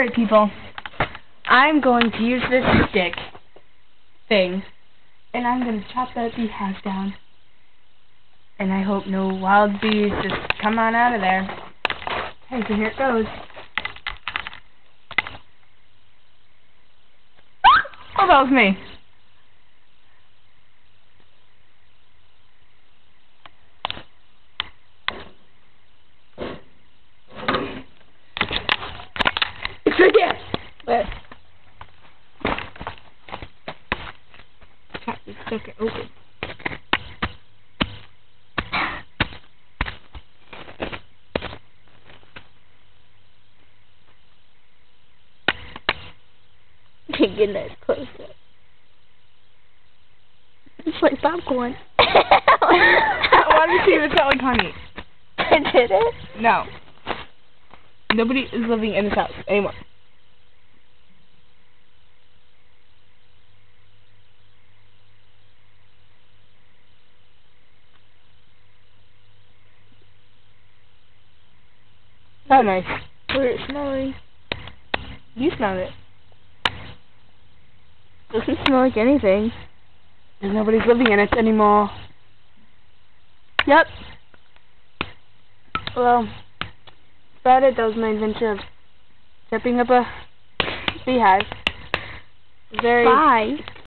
Alright, people. I'm going to use this stick thing, and I'm going to chop that beehive down. And I hope no wild bees just come on out of there. Okay, so here it goes. Oh, that was me. It's right there. Where? Chop this sucker open. Can't get that close up. It's like popcorn. Why did you even sound like honey? Did it? No. Nobody is living in this house anymore. Oh, nice. We're smelling. You smell it. Doesn't smell like anything. And nobody's living in it anymore. Yep. Well, that's about it. That was my adventure of stepping up a beehive. Bye.